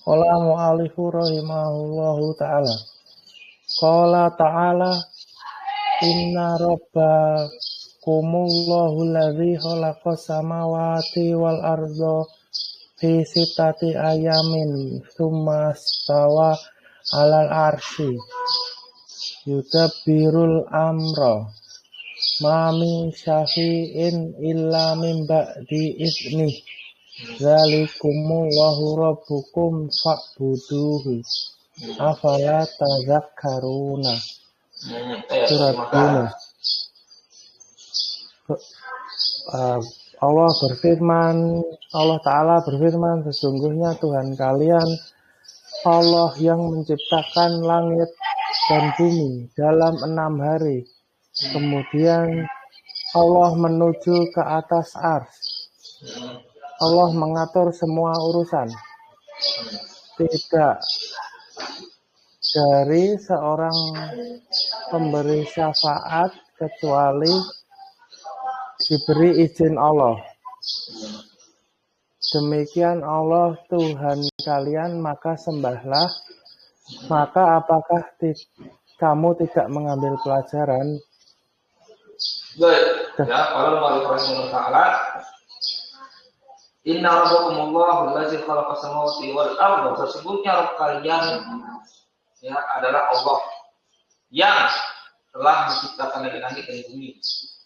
Qala mu'alifu rahimahullahu ta'ala. Qala ta'ala inna rabbakumullahu alladzi khalaqas samawati wal arda fi sittati ayamin tsumma stawa 'alal arsy yudabbirul amra ma min syafi'in illa min ba'di idnih dzalikumullahu rabbukum fa'buduhu afala tadzakkaruna. Surat Yunus. Allah Ta'ala berfirman, sesungguhnya Tuhan kalian Allah yang menciptakan langit dan bumi dalam 6 hari. Kemudian Allah menuju ke atas ars. Allah mengatur semua urusan. Tidak dari seorang pemberi syafaat kecuali diberi izin Allah. Demikian Allah Tuhan kalian, maka sembahlah. Maka apakah kamu tidak mengambil pelajaran? Baik, ya, kalau Allah Ta'ala inna rabbakumullahu allazi khalaqas samawati wal arda, sesungguhnya Rabb kalian ya adalah Allah yang telah menciptakan langit dan bumi.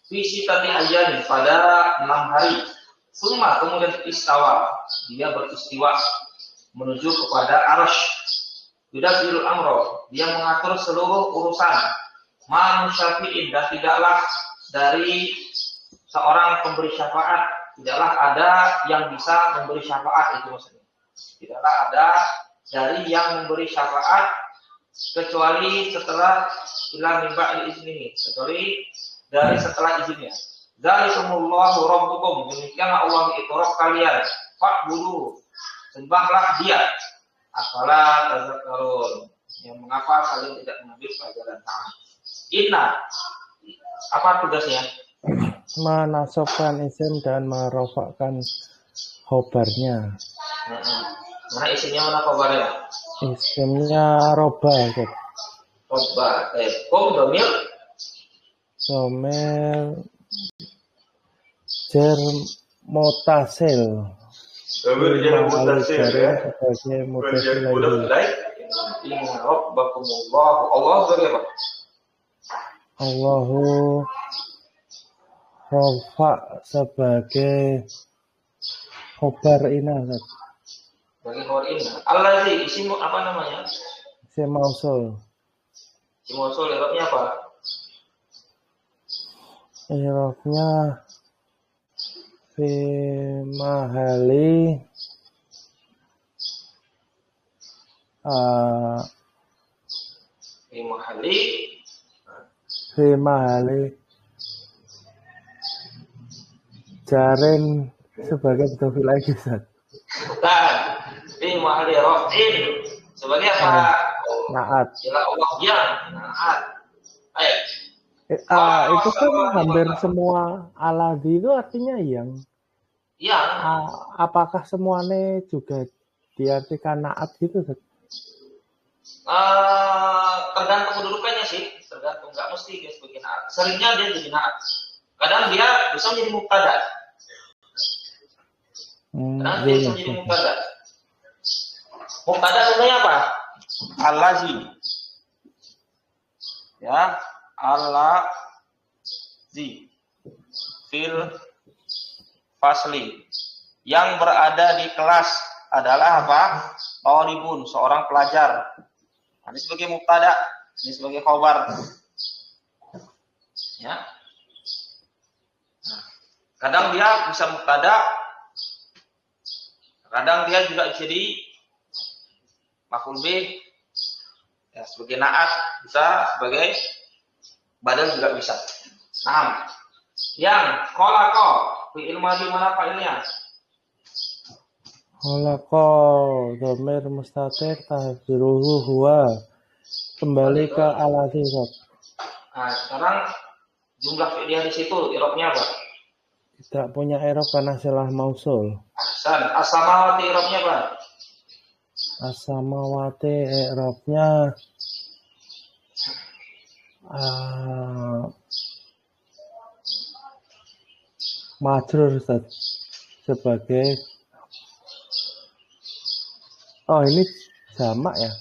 Visi tadi ajan pada 6 hari. Summa kemudian istawa, dia beristiwa menuju kepada arsy. Yudabbirul amro, dia mengatur seluruh urusan. Ma syafi'in, dan tidaklah dari seorang pemberi syafaat, tidaklah ada yang bisa memberi syafaat, itu maksudnya. Tidaklah ada dari yang memberi syafaat kecuali setelah ila min ba'di iznihi, kecuali dari setelah izinnya. Dzalikumullahu rabbukum, demikianlah Allah itu Rabb kalian. Fa'budu, sembahlah dia. Afala tadzakkarun, yang mengapa kalian tidak mengambil pelajaran? Inna, apa tugasnya? Menasabkan isim dan merofakkan khobarnya. Mana isimnya, mana khobarnya? Isimnya roba. Roba. Kom domir? Domir jar mutasil. Domir jar mutasil ya. Sebagai mutasil lagi. Inna rabbakumullah. Allah sebagai apa? Allahu rofa sebagai khobar inah. Bagi khobar inah. Allah sih isim apa namanya? Isim mausul. Isim mausul irobnya apa? Irobnya fi mahali fi mahali jarin sebagai betul lagi, Ustaz. Bukan. Fi mahali raf'in sebagai apa? Naat. Ila Allah ya. Naat. Ayo. Itu kan hampir semua aladhi itu artinya yang. Yang. Apakah semuanya juga diartikan naat gitu, Ustaz? Tergantung kedudukannya sih, tergantung, nggak mesti dia sebagai naat. Seringnya dia jadi naat. Kadang dia bisa menjadi mubtada. Kadang dia bisa menjadi mubtada. Mubtada sebenarnya apa? Allazi. Ya, allazi fil fasli. Yang berada di kelas adalah apa? Talibun, seorang pelajar. Ini sebagai mubtada, ini sebagai khobar. Ya. Nah, kadang dia bisa mubtada, kadang dia juga jadi maf'ul bih, ya, sebagai naat, bisa sebagai badal juga bisa. Nah, yang khalaqa fi'il madhi mana fa'ilnya? Khalaqa dhamir mustatir tahdiruhu huwa, kembali ke alati. Nah, sekarang jumlah fi'liyah di situ i'rabnya apa? Tidak punya i'rab karena silah mausul. As-samawati i'rabnya apa? As-samawati i'rabnya majrur Ustaz. Sebagai ini jamak ya.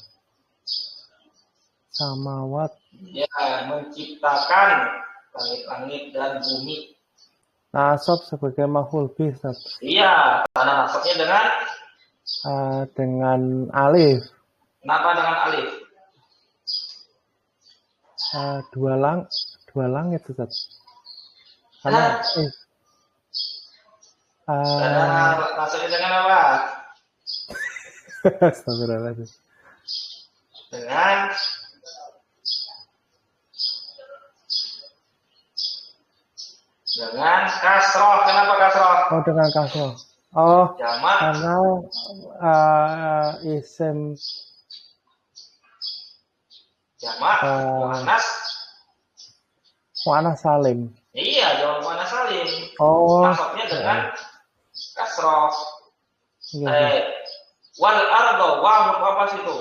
Samawat. Ya, menciptakan langit-langit dan bumi. Nasab sebagai maf'ul bih Ustaz. Iya, karena nasabnya dengan alif. Kenapa dengan alif? Dua langit Ustaz. Karena nasabnya dengan apa? Astagfirullahaladzim. Dengan kasroh. Kenapa kasroh? Dengan kasroh. Jamak. Karena isim jamak muannas salim. Iya, jamak muannas salim. Nasabnya dengan kasroh. Wal ardo, huruf apa situ?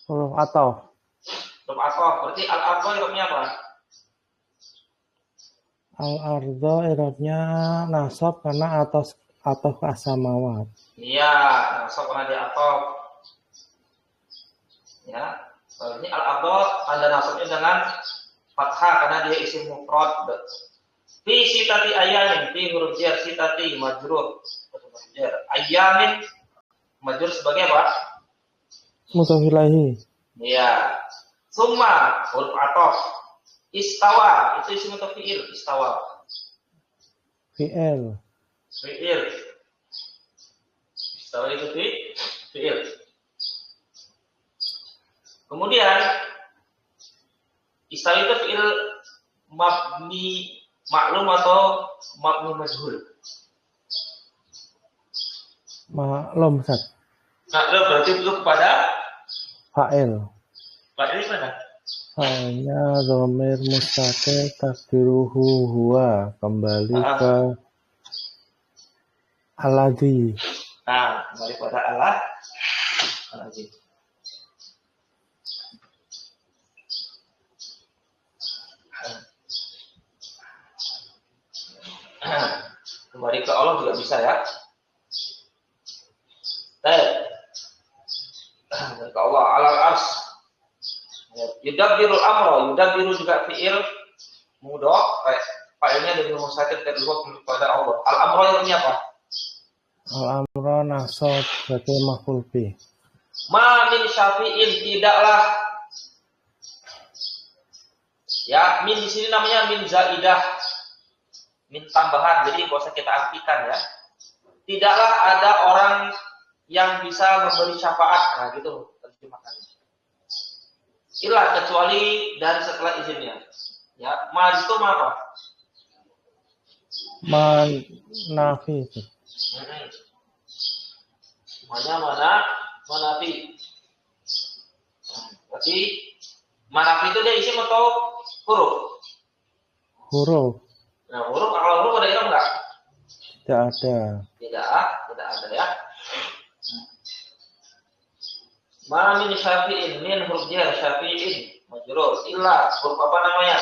Huruf atof. Berarti al ardo irobnya apa? Al ardo irobnya nasab karena atof as-samawat. Iya, nasab karena di atof. Ya, ini al ardo tanda nasabnya dengan fathah karena dia isim mufrad. Fi sitati ayamin, fi huruf jar sitati majrur. Ayamin majrur sebagai apa? Mudhof ilaihi. Iya. Summa huruf atof. Istawa itu isim atau fi'il? Istawa. Fi'il. Istawa itu fi'il. Kemudian istawa itu fi'il mabni maklum atau mabni majhul? Maklum Ustaz. Maklum berarti itu kepada fa'il. Fa'il mana? Fa'ilnya dhamir mustaqil takdiruhu huwa, kembali ke alladzi. Kembali pada alladzi. Kembali ke Allah juga bisa ya. Kembali ke Allah alal ars. Yudabbirul amro, yudabbiru juga fi'il mudhaf, fa'ilnya dari mustaqil kepada Allah. Al amro ini apa? Al amro nasab sebagai maf'ul bih. Ma min syafi'in, tidaklah. Ya, min di sini namanya min zaidah. Min tambahan, jadi enggak usah kita artikan ya. Tidaklah ada orang yang bisa memberi syafaat. Nah, gitu terjemahkannya. Ilah kecuali dari setelah izinnya. Ya, ma itu apa? Manafi. Manafi. Berarti manafi itu dia isim atau huruf? Huruf. Nah, huruf kalau huruf ada iram enggak? Tidak ada. Tidak ada ya. Ma min syafi'in, min huruf jar syafi'in majrur illa huruf apa namanya?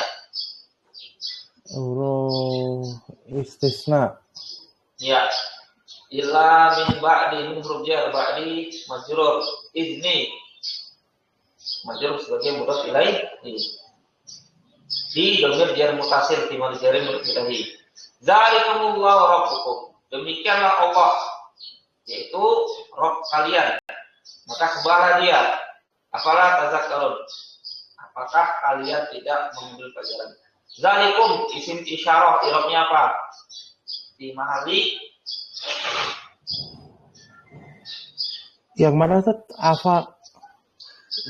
Huruf istisna. Ya. Illa min ba'di, min huruf jar ba'di majrur izni. Majrur sebagai mudhaf ilaihi. Di dhamir jar mutasil di mana jar mudhaf ilaihi. Zalikumullahu rabbukum. Demikianlah Allah, yaitu Rabb kalian. Maka sembahlah dia. Apalah tazakkarun. Apakah kalian tidak mengambil pelajaran? Zalikum isim isyarah, i'rabnya apa? Di mahalli. Yang mana Ustaz? Apa?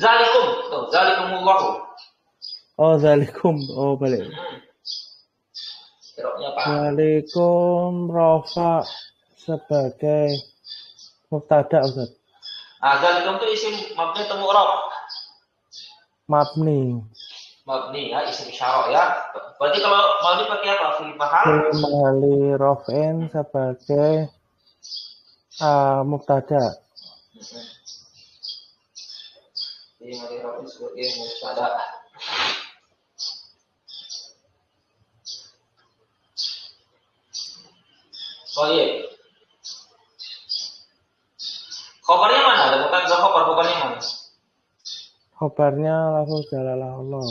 Zalikum, tuh, zalikumullahu. Oh, zalikum. Oh, balik. I'rabnya apa? Zalikum rafa sebagai mubtada Ustaz. Zalikum itu isim mabni atau mu'rab? Mabni ya, isim isyarah ya. Berarti kalau mau dipakai apa? Fil mahal? Fil mahali raf'in sebagai mubtada. Fi mali rabbih sebagai mubtada. Soalnya khabarnya mana? Ada bukan khabarnya mana? Khobarnya lafaz jalalah Allah.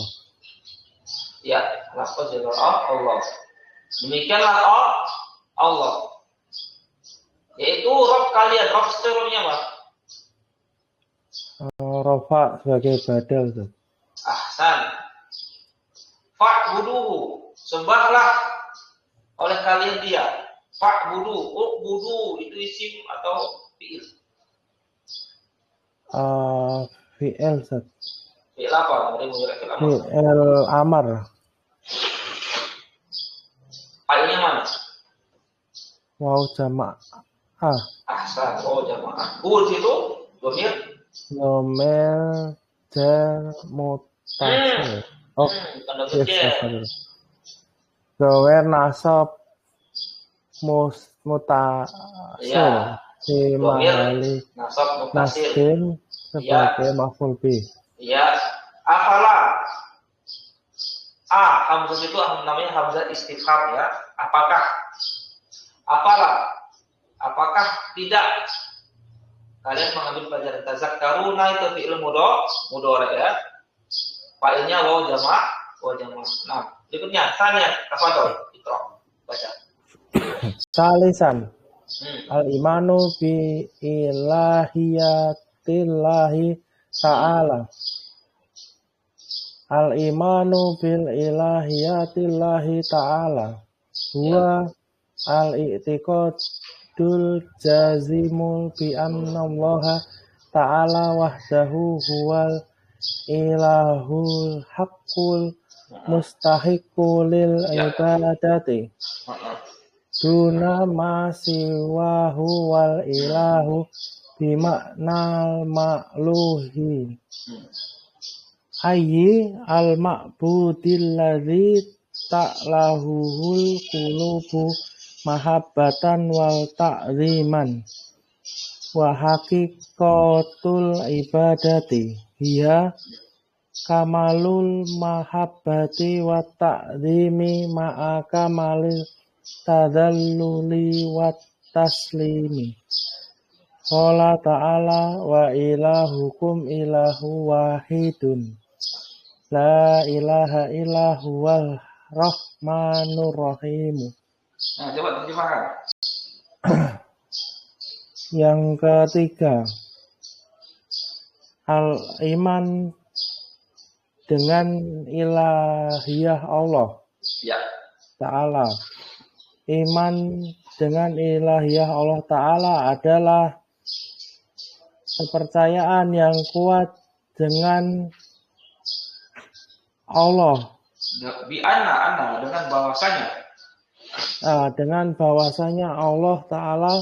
Ya, lafaz jalalah Allah. Demikianlah Allah. Yaitu Rob kalian, Rob seterusnya Pak. Rofa sebagai badal tuh. Ahsan. Fa'buduhu, sembahlah oleh kalian dia. Fa'budu, u'budu itu isim atau fi'il? Fi'il Ustaz. Fi'il apa? Fi'il amar. Fa'ilnya mana? Waw jama'. Ahsan, oh jamaah. Situ, domir. Nomel jar mutasil. Tanda kecil. Gawer nasab mutasil. Ya. Di mahali Nasab mutasil. nasbin sebagai maf'ul bih. Ya. Apalah? Hamzah itu namanya hamzah istifham ya. Apakah? Apalah? Apakah tidak? Kalian mengambil pelajaran tazakkaruna itu fi'il mudhari ya. Fa'ilnya waw jama'. Nah, berikutnya tanya tafadhol, Iqra. Baca. Salisan. Al-imanu bi ilahiyatillahi ta'ala. Al-imanu bil ilahiyatillahi ta'ala. Huwa al-i'tiqadul jazimul bi annallaha ta'ala wahdahu huwal ilahul haqqul mustahiqu lil ibadati. Duna ma siwahu wal ilahu bimaknal ma'luhi. Ayyi al ma'budil ladzi ta'lahuhul qulubu mahabbatan wal ta'ziman wa haqiqatul ibadati hiya kamalul mahabbati wa ta'zimi ma'a kamalil tadalluli wa taslimi. Qala ta'ala wa ilahukum ilahu wahidun la ilaha illahu rahmanur rahim. Nah, coba terjemahkan. Yang ketiga, al-iman dengan ilahiyah Allah Ta'ala. Iman dengan ilahiyah Allah Ta'ala adalah kepercayaan yang kuat dengan Allah. Dengan bahwasanya. Dengan bahwasanya Allah Ta'ala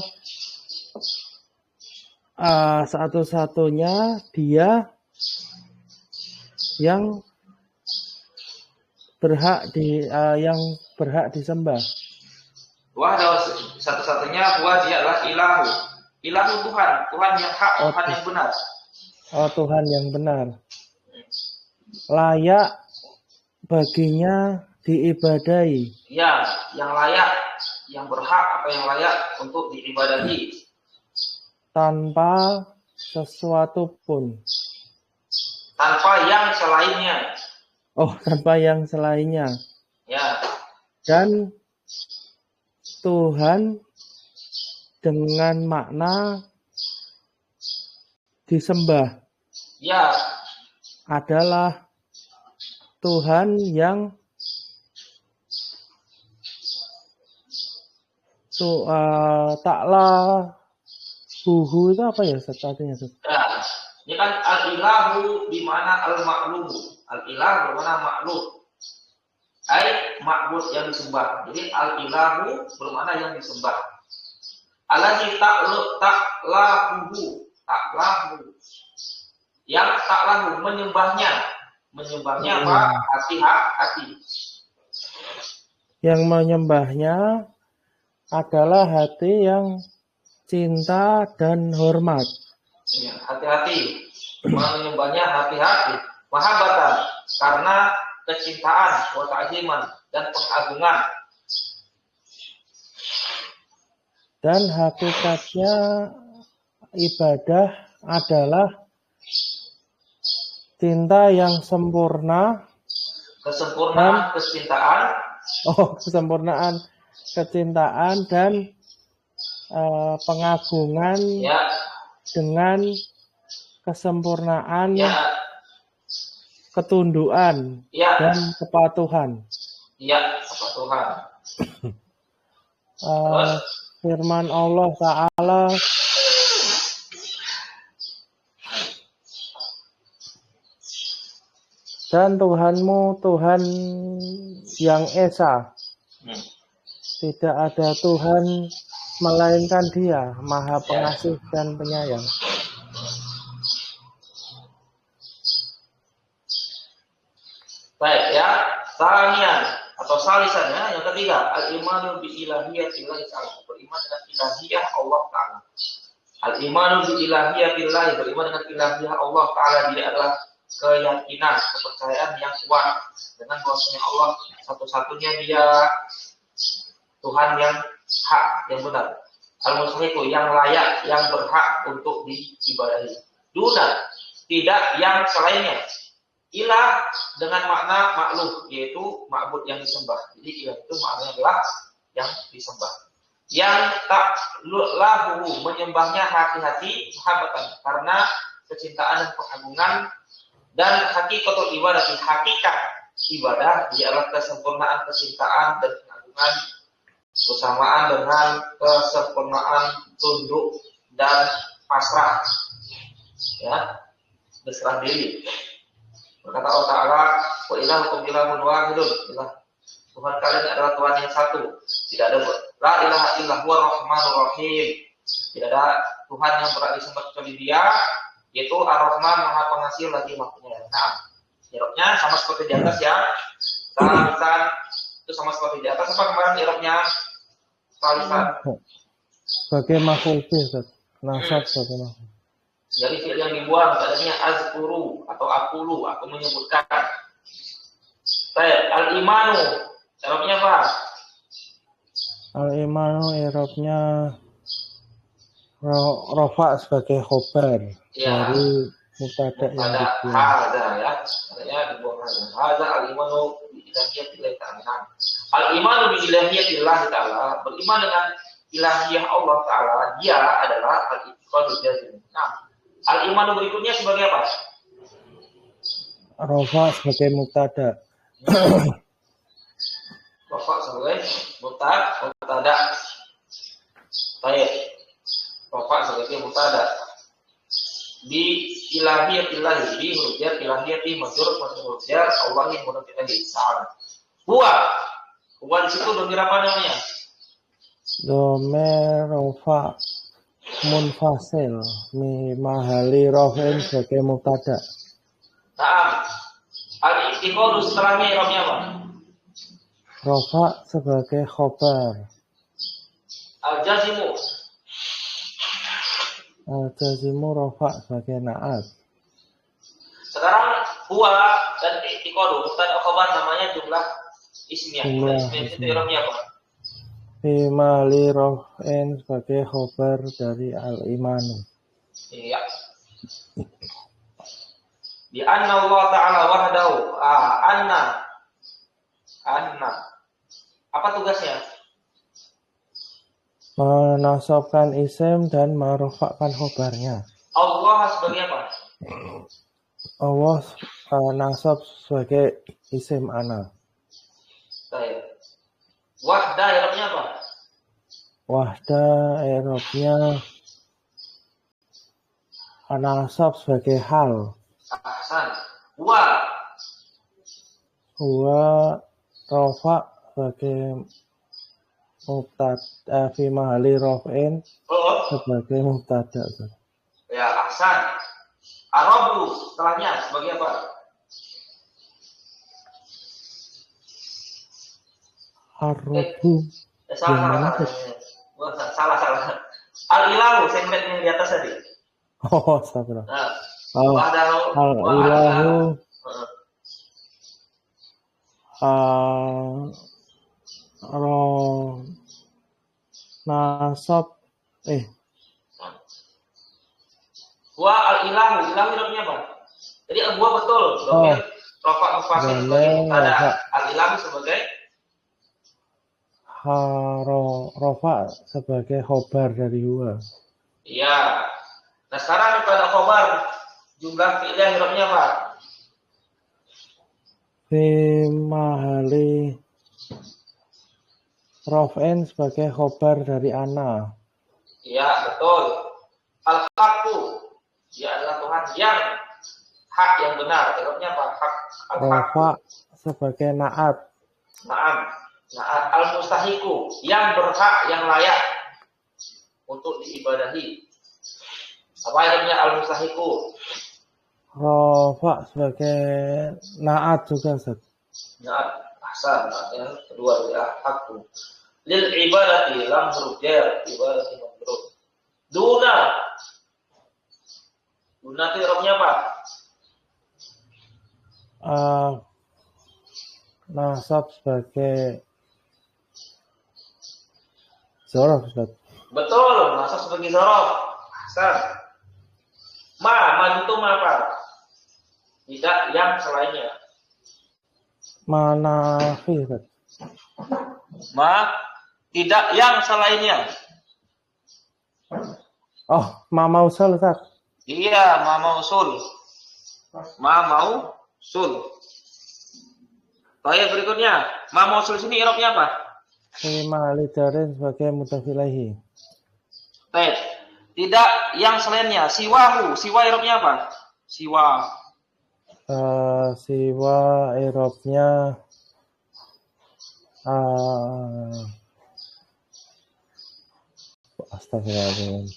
satu-satunya Dia yang berhak disembah. Wah, satu-satunya dia adalah ilahu. Ilahu Tuhan yang hak, Tuhan yang benar. Tuhan yang benar. Layak baginya diibadahi. Ya, yang layak, yang berhak atau yang layak untuk diibadahi. Tanpa sesuatu pun. Tanpa yang selainnya. Tanpa yang selainnya. Ya. Dan Tuhan dengan makna disembah. Ya. Adalah Tuhan yang ta'ala huhu itu apa ya artinya? Ya. Ini kan al-ilahu di mana al-ma'lum. Al-ilah bermakna maklum. Ma'bud yang disembah. Jadi al-ilahu bermakna yang disembah. Allazi ta'lahu. Yang ta'lahu menyembahnya. Menyembahnya apa? Hati. Yang menyembahnya adalah hati yang cinta dan hormat. Ya, hati-hati. menyembahnya hati-hati, mahabbatan karena kecintaan, wa ta'ziman dan pengagungan. Dan hakikatnya ibadah adalah cinta yang sempurna, kesempurnaan kecintaan, kesempurnaan kecintaan dan pengagungan ya, dengan kesempurnaan ya, ketundukan ya, dan kepatuhan. ya, kepatuhan. Firman Allah Ta'ala, dan Tuhanmu Tuhan yang Esa, tidak ada Tuhan melainkan Dia, Maha Pengasih dan Penyayang. Baik ya, salian atau salisannya yang ketiga, al-imanu bi ilahiyatillah ta'ala, beriman dengan ilahiyah Allah Ta'ala. Al-imanu bi ilahiyatillah, beriman dengan ilahiyah Allah Ta'ala, dia adalah keyakinan, kepercayaan yang kuat dengan bahwasanya Allah satu-satunya Dia Tuhan yang hak, yang benar. Al-mustahiqu, yang layak, yang berhak untuk diibadahi. Duna, tidak yang selainnya. Ilah dengan makna maklum, yaitu ma'bud yang disembah. Jadi ilah itu maknanya adalah yang disembah. Yang tak lahu, menyembahnya hati-hati, sahabatan, karena kecintaan dan pengagungan. Dan hakikatul ibadah, hakikat ibadah, dia adalah kesempurnaan kecintaan dan pengagungan bersamaan dengan kesempurnaan tunduk dan pasrah, ya, berserah diri. Berkata Allah Ta'ala, wa ilahukum ilahun wahidun, Tuhan kalian adalah Tuhan yang satu, tidak ada la ilaha illa huwa rahmanur rahim, tidak ada Tuhan yang berhak disembah kecuali Dia, yaitu Ar-Rahman, Maha Pengasih lagi Maha Penyayang. Nah, irobnya sama seperti di atas ya. Salisan itu sama seperti di atas. Apa kemarin irobnya? Salisan sebagai maf'ul bih, nasab sebagai maf'ul. Jadi fi'il yang dibuang adanya azkuru atau aqulu, aku menyebutkan. Baik, al-imanu irobnya apa? Al-imanu irobnya rofa sebagai khobar, Ya, dari mubtada yang dibuang. Hadza ya, artinya dibuang hadza al-imanu bi ilahiyatillah ta'ala. Al-imanu bi ilahiyatillah ta'ala, beriman dengan ilahiyah Allah Ta'ala, dia adalah al-i'tiqadul jazim. Nah, al-imanu berikutnya sebagai apa? Rofa sebagai mubtada. Rofa sebagai mubtada. Baik. Rofa sebagai mubtada. Bi ilahiyatillahi, bi hurufiyat ilahiyati majrur majrur Allahi munafiqahi ta'ala. Huwa di situ domir apa namanya? Domir rofa munfasil mi mahali rofin sebagai mubtada. Naam. Al-istiqalu setelahnya irobnya apa? Rofa sebagai khobar. Al-jazimu. Al-jazimu rofa sebagai naat. Sekarang huwa dan istiqalu mubtada khabar namanya jumlah ismiyah. Jumlah ismiyah itu irobnya apa? Fi mahali rofin sebagai khobar dari al-imanu. Iya. Di anna Allah Ta'ala wahdahu. Anna. Apa tugasnya? Menasabkan isim dan merofakkan khobarnya. Allah sebagai apa? Allah nasab sebagai isim ana. Baik. Wahda irobnya apa? Wahda irobnya nasab sebagai hal. Ahsan. Huwa Rofa sebagai mubtada fi mahali rofin sebagai mubtada. Ya, ahsan. Arabu setelahnya sebagai apa? Arabu. Salah. Al-ilahu, segmen yang di atas tadi. Oh, astagfirullah. Nah, Oh, Wahdahu wa al-ilahu ahya. uh, ro nasab Wa al-ilahu, ilahu irobnya apa? Jadi gua betul, domir oh rofa mufasil sebagai domir mubtada, rofa al-ilahu sebagai rofa sebagai khobar dari huwa. iya. Nah sekarang pada khobar jumlah fi'il irobnya apa? Fi mahali rof'en sebagai khobar dari ana. Iya betul. Al-haqqu, dia adalah Tuhan yang hak yang benar. Irobnya apa? Hak al-haqqu. Rofa sebagai naat. Naam. Naat al-mustahiku, yang berhak, yang layak untuk diibadahi. Apa irobnya al-mustahiku? Rofa sebagai naat juga, Ustaz. Naat ahsan. Yang kedua ya hakku. Lil ibadati lam huruf jar, ibadati mabrur. Duna. Duna itu irobnya apa? Nasab sebagai zorof, Ustaz. Betul, nasab sebagai zorof. Ahsan. Ma itu apa? Tidak yang selainnya. Manafi, Ustaz. Ma tidak yang selainnya. Oh, ma mausul, Ustaz. Iya, ma mausul. Ma mausul. Baik, berikutnya. Ma mausul sini irobnya apa? Fi mahali jarin sebagai mudhaf ilaihi. Baik. Tidak yang selainnya. Siwahu. Siwa irobnya apa? Siwa. Siwa irobnya astagfirullahaladzim.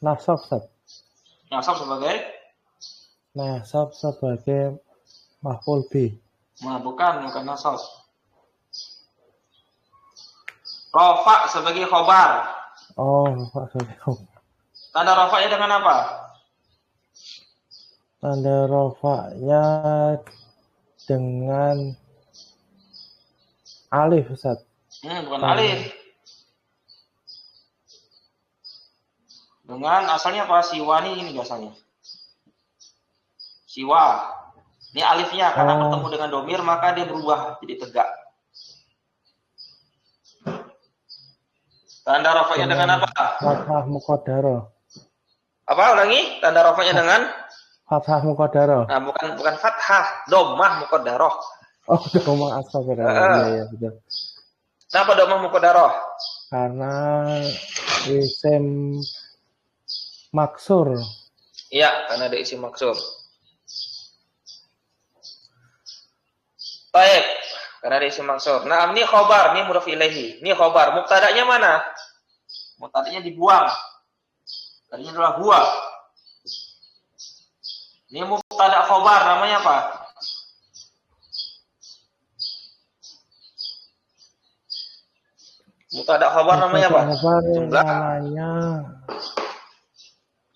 Nasab, Ustaz. Nasab sebagai? Nasab sebagai maf'ul bih. Nah, bukan nasab. Rofa sebagai khobar. Oh, Pak Sofiq. Tanda rofanya dengan apa? Tanda rofanya dengan alif, Ustaz. Bukan alif. Dengan asalnya apa? Siwa ini asalnya. Siwa. Ini alifnya karena bertemu dengan domir maka dia berubah jadi tegak. Tanda rofanya dengan apa? Fathah muqaddarah. Apa ulangi? Tanda rofanya dengan Fathah muqaddarah. Nah, bukan fathah, dhammah muqaddarah. Oh, dhammah, astagfirullah. Iya, betul. Kenapa dhammah muqaddarah? Karena isim maksur. Iya, karena ada isim maksur. Baik, karena ada isim maksur. Nah, ini khobar, ini mudhaf ilaihi. Ini khobar. Mubtada'nya mana? Mubtada'nya dibuang. Tadinya adalah huwa. Ini mubtada' khobar namanya apa? Mubtada' khobar namanya apa? Namanya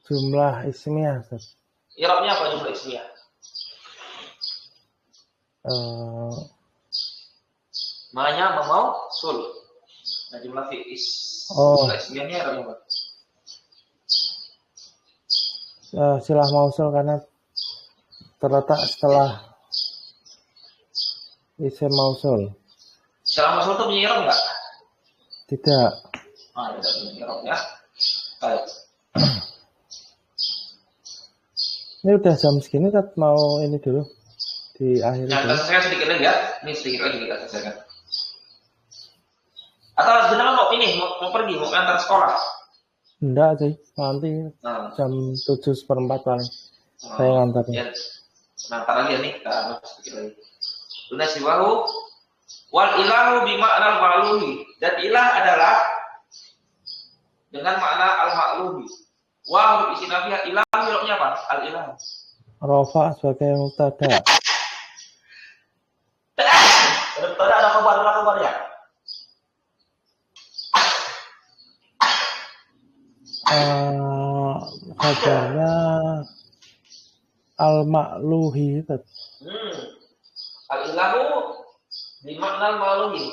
jumlah ismiyah, Ustaz. I'rabnya apa jumlah ismiyah? Maknanya memausul. Nah, jumlah jumlah ismiyahnya i'rabnya apa? Silah mausul karena terletak setelah isim mausul. Silah mausul itu punya i'rab enggak? Tidak. Tidak punya i'rab ya. Baik. Ini udah jam segini, Tat, mau ini dulu di akhir. Nah, kita selesaikan sedikit lagi ya. Ini sedikit lagi kita selesaikan. Atau sebenarnya mau pergi, mau antar sekolah? Enggak sih, nanti jam 7:04 paling. Saya ngantarnya. Ya, nanti lagi ya nih, kita sedikit lagi. Luna siwahu wal ilahu bima'nal ma'luhi. Dan ilah adalah dengan makna al-ma'luhi. Wa isi nafiha ilah irobnya apa? Al-ilah. Rofa sebagai mubtada. Mubtada ada kabar ya? Kabarnya al-ma'luhi. Al-ilahu di makna al-ma'luhi.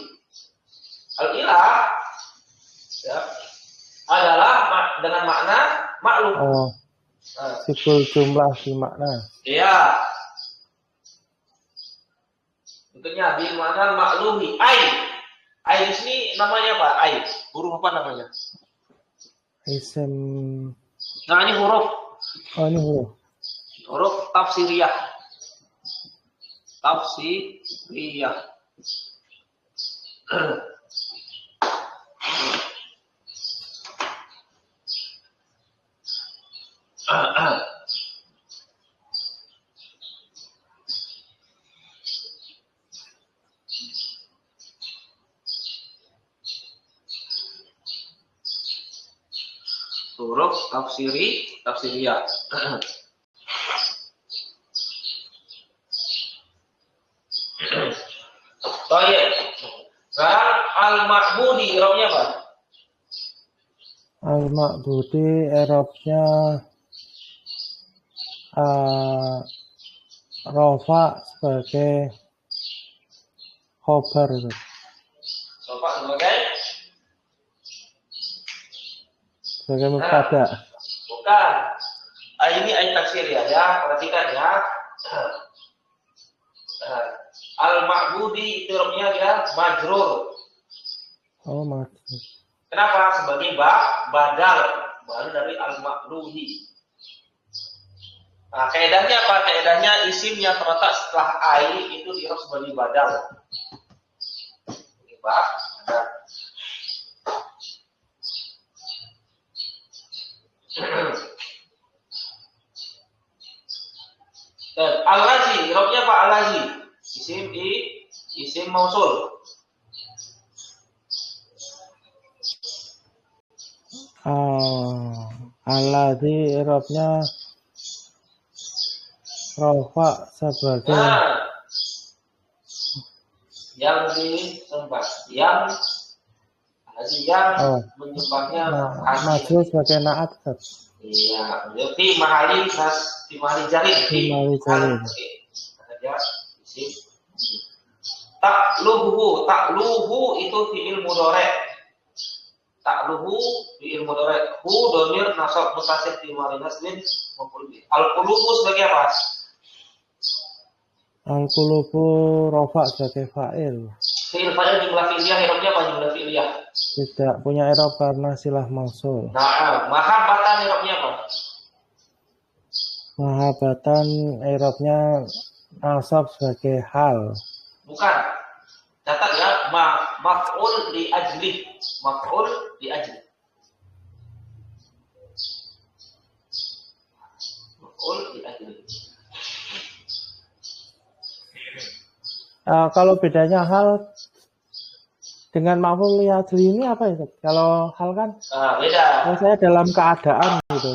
Al-ilah ya, adalah dengan makna maklum. Oh, siful jumlah di makna. Iya. Tentunya di makna maklumi. Ai di sini namanya apa? Ai. Huruf apa namanya? Isem. Nah, ini huruf. Oh, ini huruf. Huruf tafsiriyah. Tafsiriyah. Huruf tafsiriyah. Baik. Sekarang al-ma'budi i'rabnya apa? Al-ma'budi i'rabnya rafa sebagai khobar. Rafa sebagai mubtada. Bukan. Ini ayat tafsir ya, perhatikan ya. Al-ma'budi itu i'rabnya dia majrur. Oh, majrur. Kenapa? Sebagai badal dari al-ma'luhi. Nah, kaidahnya apa? Kaidahnya isim yang terletak setelah ai itu di'rab sebagai badal. Ini badal. Dan al-lazi, i'rabnya apa? Al-lazi. Isim mausul. Alladzi i'rabnya rafa sebagai yang disembah, yang menyembahnya majrur sebagai naat. Iya, jadi mahali jarin. Ada isim. Takluhu itu fi'il mudhari'. Takluhu fi'il mudhari'. Hu dhamir nasab mutasil fi ma'al nasbin maf'ul bih. Al-qulubu sebagai apa? Al-qulubu rafa sebagai fa'il. Fi'il fa'il jumlah fi'liyah, i'rabnya apa jumlah fi'liyah? Tidak punya i'rab karena silah mausul. Nah, mahabbatan i'rabnya apa? Mahabbatan i'rabnya nasab sebagai hal. Bukan. Catat ya, maf'ul li ajli. Maf'ul li ajli. Maf'ul li ajli. Kalau bedanya hal dengan maf'ul li ajli ini apa ya? Kalau hal kan beda. Saya dalam keadaan gitu.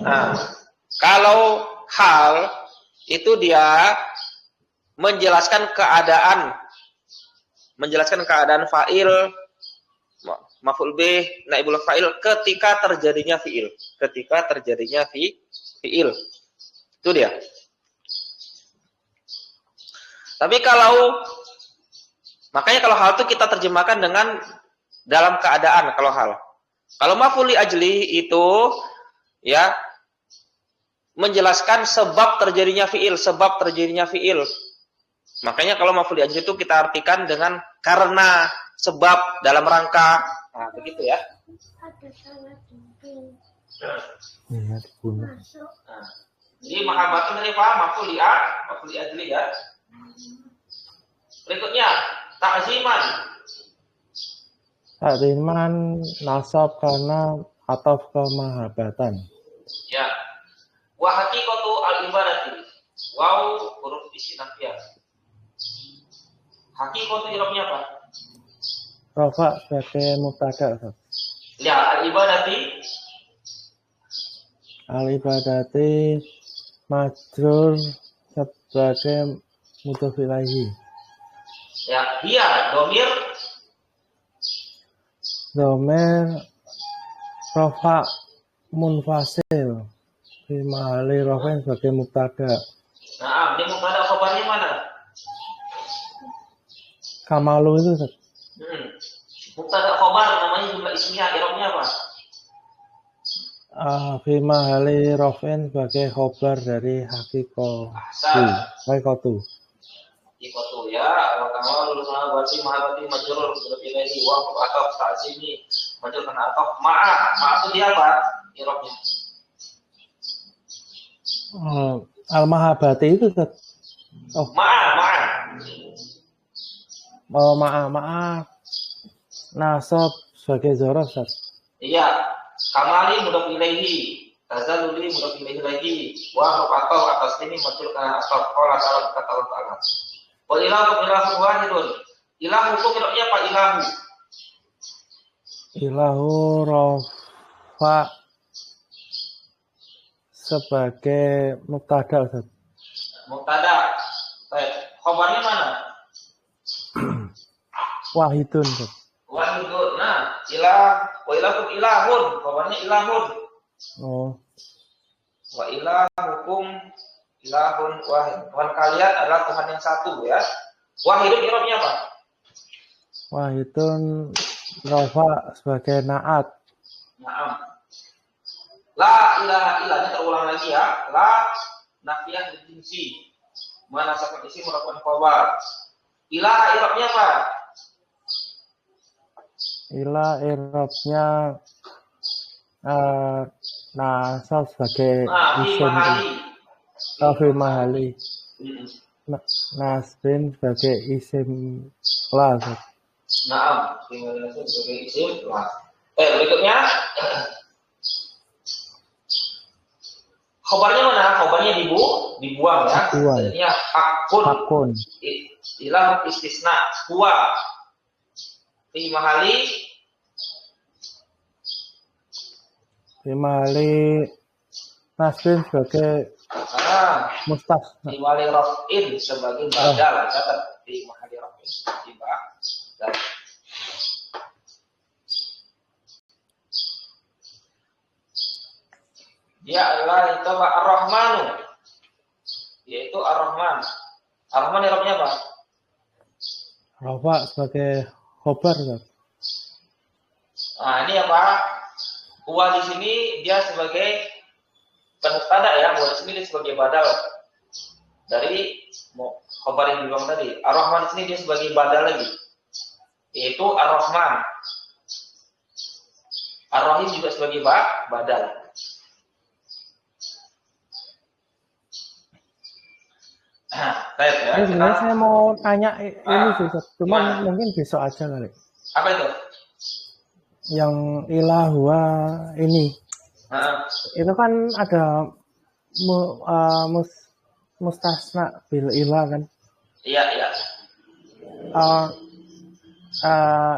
Nah, kalau hal itu dia menjelaskan keadaan fa'il, maf'ul bih, naibul fa'il ketika terjadinya fi'il. Fi'il. Itu dia. Tapi makanya kalau hal itu kita terjemahkan dengan dalam keadaan kalau hal. Kalau maf'ul li ajli itu ya menjelaskan sebab terjadinya fi'il. Makanya kalau maf'ul li ajli itu kita artikan dengan karena, sebab, dalam rangka. Nah, begitu ya. Nah, jadi mahabbatan dari apa? Maf'ul li ajli ya. Berikutnya ta'ziman. Ta'ziman nasab karena ataf ke mahabbatan. Ya. Wa haqiqatu al-ibadati. Waw huruf istinafiyah. Haqiqatu i'rabnya apa? Rafa sebagai mubtada. Ya, al-ibadati majrur sebagai mudhof ilaihi. Ya, dia domir rafa munfasil fi mahalli raf'in sebagai mubtada. Nah, ini mubtada khabarnya mana? Kamalu itu Ustaz. Mubtada khabar namanya jumlah ismiyah, i'rabnya apa? Fi mahalli raf'in sebagai khobar dari hakikatu. Ikatu ya, wa kamal lulus berarti mahabati majrur berarti lagi wa atau ta'zimi majrur karena atau ma'a itu dia apa? I'rabnya. Al-mahabati itu Ustaz. Oh, ma'a nasab sebagai dzaraf Ustaz. Iya, kamali mudhof ilaihi, tazaluli mudhof ilaihi lagi, wa atau atas ini majrur karena atau qala salah kata Allah Ta'ala. Wal ilahu wahidun. Ilahu itu kiranya apa ilahu? Ilahu rafa sebagai mubtada Ustaz. Mubtada. Baik, khabarnya mana? Wahidun Ustaz. Wahidun. Nah, wa ilahukum ilahun. Khabarnya ilahun. Oh. Wa ilahukum ilahun wahid. Tuhan kalian adalah Tuhan yang satu ya. Wahidun i'rabnya apa? Wahidun rafa sebagai na'at. Naam. La ilaha illa, ini terulang lagi ya. La nafiyah jinsi. Mana seperti isi merupakan khabar. Ilaha i'rabnya apa? Ila i'rabnya nasab sebagai isim. Fi mahali. Nasbin sebagai isim la. Naam, nasbin sebagai isim la. Berikutnya khabarnya mana? Khabarnya dibuang ya. Jadinya hakun. Ilah istisna huwa fi mahali nasbin sebagai mustasna. Fi mahali raf'in sebagai badal. Catat fi mahali raf'in sebagai badal. Dia adalah itu Ar-Rahmanu, yaitu Ar-Rahman. Ar-Rahman i'rabnya apa? Rafa sebagai khobar Ustaz. Nah, ini apa? Huwa di sini dia sebagai mubtada ya, huwa di sini dia sebagai badal dari khobar yang dibilang tadi. Ar-Rahman di sini dia sebagai badal lagi, yaitu Ar-Rahman. Ar-Rahim juga sebagai badal. Ya, sebenarnya saya mau tanya ini sih, cuman mungkin besok aja kali. Apa itu? Yang ilahwa ini. Itu kan ada mustasna bil ilah kan? Iya.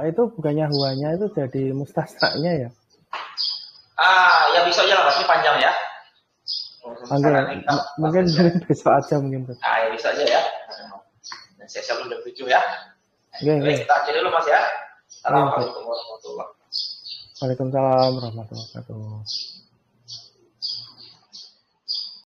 Itu bukannya huanya itu jadi mustasnanya ya? Ya bisa aja lah, tapi panjang ya. Mungkin besok aja mungkin. Ya bisa aja ya. Saya siap udah video ya. Oke. Kita akhiri dulu Mas ya. Assalamualaikum warahmatullahi wabarakatuh. Waalaikumsalam warahmatullahi wabarakatuh.